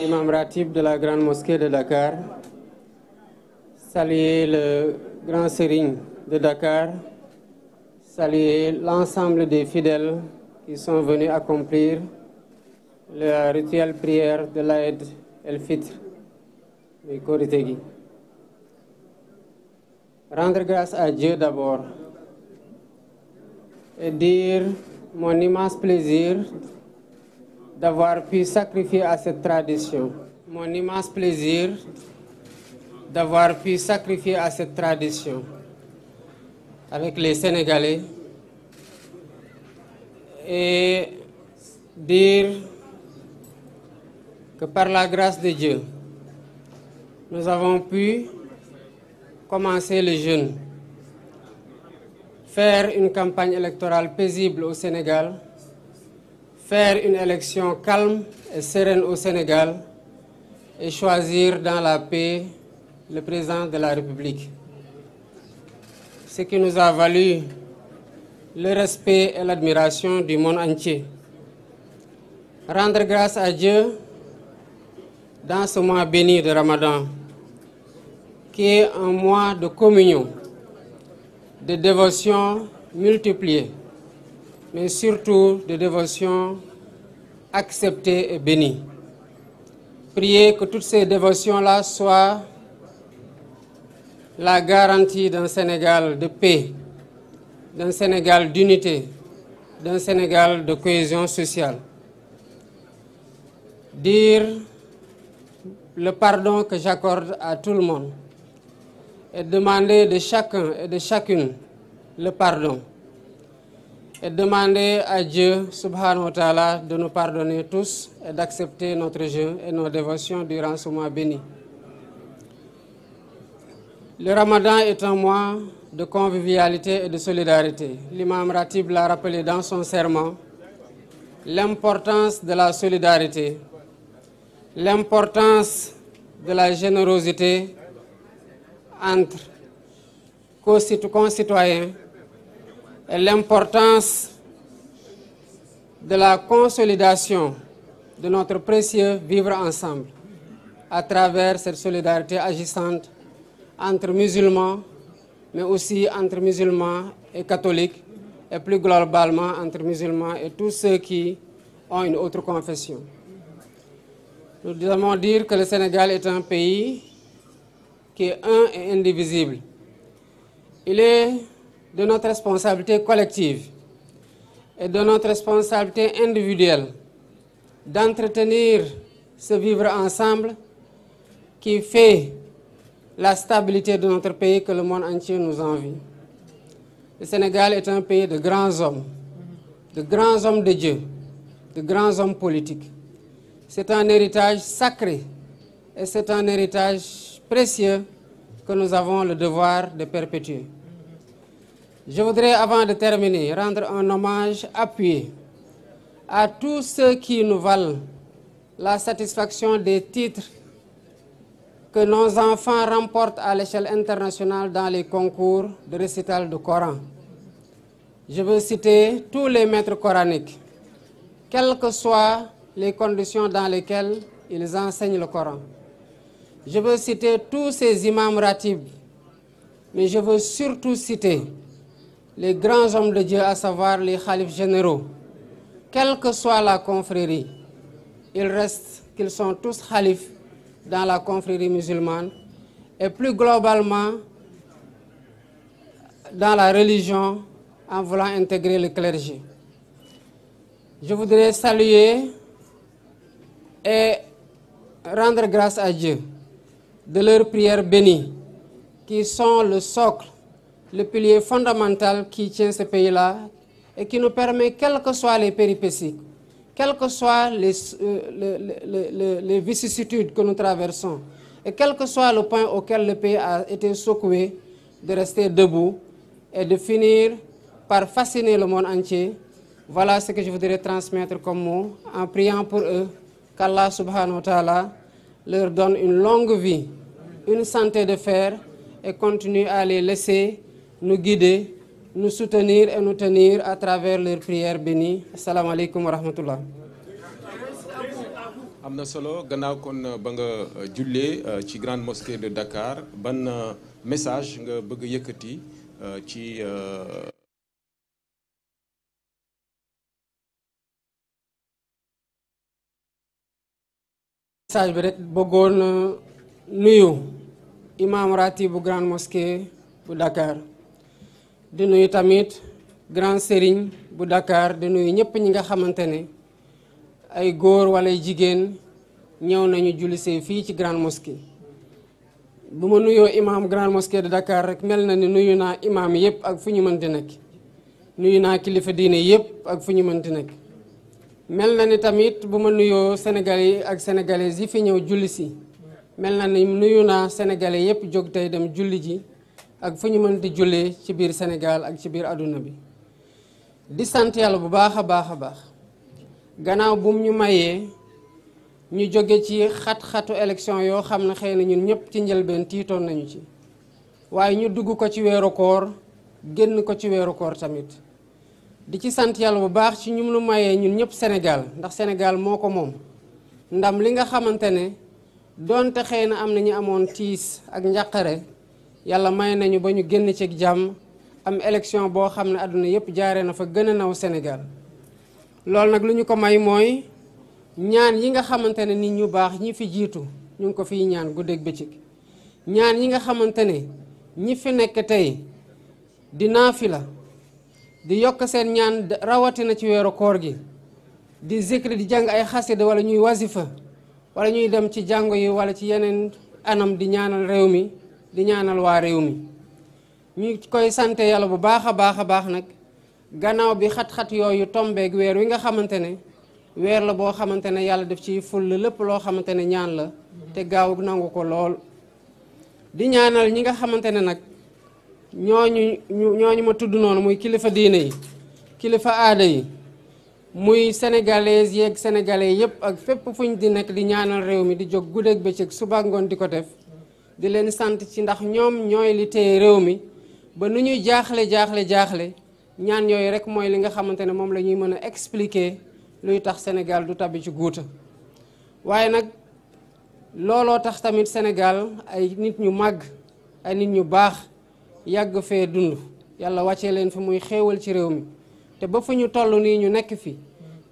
l'imam Ratib de la Grande Mosquée de Dakar, saluer le Grand Serigne de Dakar, saluer l'ensemble des fidèles qui sont venus accomplir la rituelle prière de l'Aïd el-Fitr du Korité gi. Rendre grâce à Dieu d'abord et dire mon immense plaisir d'avoir pu sacrifier à cette tradition. Mon immense plaisir d'avoir pu sacrifier à cette tradition avec les Sénégalais et dire que par la grâce de Dieu, nous avons pu commencer le jeûne, faire une campagne électorale paisible au Sénégal, faire une élection calme et sereine au Sénégal et choisir dans la paix le président de la République. Ce qui nous a valu le respect et l'admiration du monde entier. Rendre grâce à Dieu dans ce mois béni de Ramadan, qui est un mois de communion, de dévotion multipliée, mais surtout de dévotion acceptée et bénie. Priez que toutes ces dévotions-là soient la garantie d'un Sénégal de paix, d'un Sénégal d'unité, d'un Sénégal de cohésion sociale. Dire le pardon que j'accorde à tout le monde et demander de chacun et de chacune le pardon. Et demander à Dieu, subhanahu wa ta'ala, de nous pardonner tous et d'accepter notre jeûne et nos dévotions durant ce mois béni. Le Ramadan est un mois de convivialité et de solidarité. L'imam Ratib l'a rappelé dans son sermon, l'importance de la solidarité, l'importance de la générosité entre concitoyens et l'importance de la consolidation de notre précieux vivre ensemble à travers cette solidarité agissante entre musulmans, mais aussi entre musulmans et catholiques, et plus globalement entre musulmans et tous ceux qui ont une autre confession. Nous devons dire que le Sénégal est un pays qui est un et indivisible. Il est de notre responsabilité collective et de notre responsabilité individuelle d'entretenir ce vivre ensemble qui fait la stabilité de notre pays que le monde entier nous envie. Le Sénégal est un pays de grands hommes de Dieu, de grands hommes politiques. C'est un héritage sacré et c'est un héritage précieux que nous avons le devoir de perpétuer. Je voudrais, avant de terminer, rendre un hommage appuyé à tous ceux qui nous valent la satisfaction des titres que nos enfants remportent à l'échelle internationale dans les concours de récital du Coran. Je veux citer tous les maîtres coraniques, quelles que soient les conditions dans lesquelles ils enseignent le Coran. Je veux citer tous ces imams ratib, mais je veux surtout citer les grands hommes de Dieu, à savoir les khalifes généraux. Quelle que soit la confrérie, il reste qu'ils sont tous khalifes dans la confrérie musulmane et plus globalement dans la religion en voulant intégrer le clergé. Je voudrais saluer et rendre grâce à Dieu de leurs prières bénies qui sont le socle, le pilier fondamental qui tient ce pays-là et qui nous permet, quelles que soient les péripéties, quelles que soient les vicissitudes que nous traversons, et quel que soit le point auquel le pays a été secoué, de rester debout et de finir par fasciner le monde entier. Voilà ce que je voudrais transmettre comme mot, en priant pour eux, qu'Allah subhanahu wa ta'ala leur donne une longue vie, une santé de fer, et continue à les laisser nous guider, nous soutenir et nous tenir à travers leurs prières bénies. Assalamu alaikum wa rahmatullah. am na solo gannaaw kon ba nga jullee ci grande mosquée de Dakar ban message nga bëgg a yëkkati ci. message bi rek bëggoon nuyu imam ratib bu grande mosquée bu Dakar di nuyu tamit grand sérigne bu Dakar di nuyu ñëpp ñi nga xamante ne ay góor wala jigéen ñëw nañu jullisee fii ci grande mosquée. bu ma nuyoo imam grande mosquée de Dakar rek mel na ni nuyu naa imam yëpp ak fu ñu mënti nekk nuyu naa kilifa diine yëpp ak fu ñu mënti nekk. mel na ni tamit bu ma nuyoo sénégalais yi ak sénégalaises yi fi ñëw julli si mel na ni nuyu naa sénégalais yëpp jóg tey dem julli ji ak fu ñu mënti jullee ci biir Sénégal ak ci biir àdduna bi. di sant yàlla bu baax a baax a baax gannaaw bu ñu mayee ñu jóge ci xat-xatu élection yoo xam ne xëy na ñun ñëpp ci njëlbeen tiitoon nañu ci waaye ñu dugg ko ci weeru koor génn ko ci weeru koor tamit. di ci sant yàlla bu baax ci ñu lu mayee ñun ñëpp Sénégal ndax Sénégal moo ko moom ndam li nga xamante ne doonte xëy na am na ñu amoon tiis ak njàqare yàlla may nañu ba ñu génn ci jàmm am élection boo xam ne àdduna yëpp jaaree na fa gën a naw Sénégal. loolu nag lu ñu ko may mooy ñaan yi nga xamante ne nit ñu baax ñi fi jiitu ñu ngi ko fiy ñaan guddeeg bëccëg ñaan yi nga xamante ne ñi fi nekk tey di naafila di yokk seen ñaan rawatina ci weeru koor gi di zikri di jàng ay xasida wala ñuy wasifa wala ñuy dem ci jàngo yi wala ci yeneen anam di ñaanal réew mi di ñaanal waa réew mi ñu koy sante yàlla bu baax a baax a baax nag gannaaw bi xat-xat yooyu tombeeg weer wi nga xamante ne weer la boo xamante ne yàlla def ci ful lépp loo xamante ne ñaan la te gaaw nangu ko lool di ñaanal ñi nga xamante ne nag ñooñu ma tudd noonu muy kilifa diine yi kilifa aada yi muy sénégalaises yeeg sénégalais yépp ak fépp fuñ di nekk di ñaanal réew mi di jóg guddeeg bëccëg suba ngoon di ko def di leen sant ci ndax ñoom ñooy li téye réew mi ba nu ñuy jaaxle ñaan yooyu rek mooy li nga xamante ne moom la ñuy mën a expliquer luy tax Sénégal du tabbi ci guuta waaye nag looloo tax tamit Sénégal ay nit ñu màgg ay nit ñu baax yàgg fee dund yàlla wàccee leen fi muy xéewal ci réew mi te ba fu ñu toll nii ñu nekk fi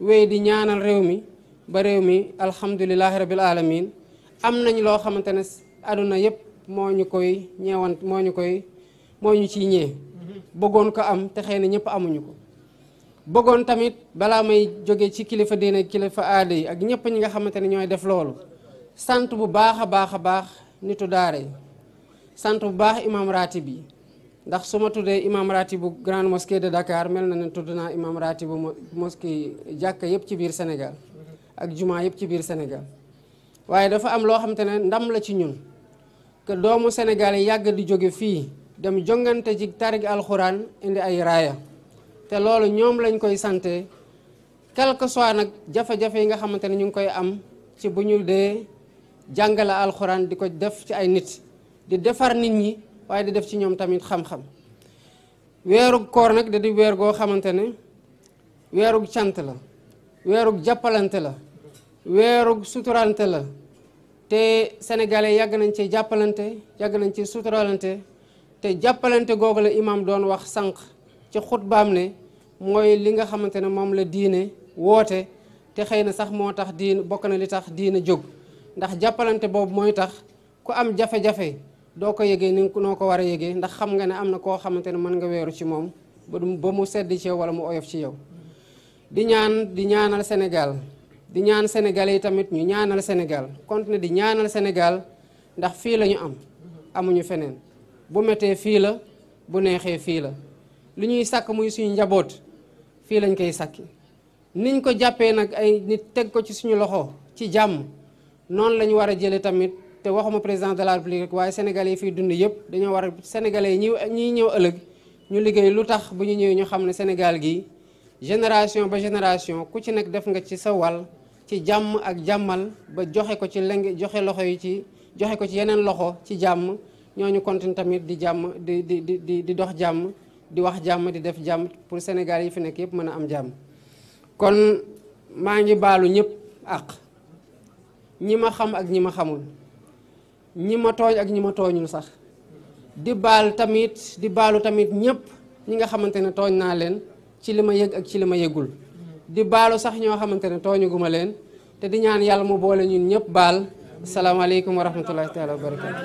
wéy di ñaanal réew mi ba réew mi alhamdulilahi rabil alamin am nañ loo xamante ne àdduna yépp moo ñu koy ñeewant moo ñu ciy ñee bëggoon ko am te xëy na ñëpp amuñu ko bëggoon tamit balaa may jóge ci kilifa diine kilifa aada yi ak ñëpp ñi nga xamante ne ñooy def loolu sant bu baax a baax nitu daara yi sant bu baax imam ratib yi ndax su ma tuddee imam ratib bu grande mosquée de Dakar mel na ne tudd naa imam ratib bu mosquée jàkka yëpp ci biir Sénégal ak jumaa yëpp ci biir Sénégal waaye dafa am loo xamante ne ndam la ci ñun que doomu Sénégal yi yàgg di jóge fii dem jongante ci tarig alxuraan indi ay raaya te loolu ñoom lañ koy sante quel que soit nag jafe-jafe yi nga xamante ne ñu ngi koy am ci bu ñu dee jàngale alxuraan di ko def ci ay nit di defar nit ñi waaye di def ci ñoom tamit xam-xam weeru koor nag da di weer goo xamante ne weerug cant la weerug jàppalante la weerug suturalante la te sénégalais yàgg nañ ci jàppalante yàgg nañ ci suturalante te jàppalante googu la imam doon wax sànq ci xutbaam ne mooy li nga xamante ne moom la diine woote te xëy na sax moo tax diine bokk na li tax diine jóg ndax jàppalante boobu mooy tax ku am jafe-jafe doo ko yëgee ni noo ko war a yëgee ndax xam nga ne am na koo xamante ne mën nga weeru ci moom ba mu sedd ci yow wala mu oyof ci yow di ñaanal Sénégal di ñaan Sénégalais yi tamit ñu ñaanal Sénégal continuer di ñaanal Sénégal ndax fii la ñu am amuñu feneen bu méttee fii la bu neexee fii la lu ñuy sàkk muy suñu njaboot fii lañ koy sàkki niñ ko jàppee nag ay nit teg ko ci suñu loxo ci jàmm noonu la ñu war a jëlee tamit te waxuma président de la République waaye sénégalais yi fiy dund yëpp dañoo war a sénégalais yi ñiy ñëw ëllëg ñu liggéey lu tax bu ñu ñëwee ñu xam ne Sénégal gi génération ba génération ku ci nekk def nga ci sa wàll ci jàmm ak jàmmal ba joxe ko ci joxe loxo yi ci joxe ko ci yeneen loxo ci jàmm ñooñu continue tamit di jàmm di dox jàmm di wax jàmm di def jàmm pour Sénégal yi fi nekk yëpp mën a am jàmm kon maa ngi baalu ñëpp àq ñi ma xam ak ñi ma xamul ñi ma tooñ ak ñi ma tooñul sax di baalu tamit ñëpp ñi nga xamante ne tooñ naa leen ci li ma yëg ak ci li ma yëgul di baalu sax ñoo xamante ne tooñuguma leen te di ñaan yàlla mu boole ñun ñëpp baal asalaamaaleykum wa rahmatullahi taala wa barakatu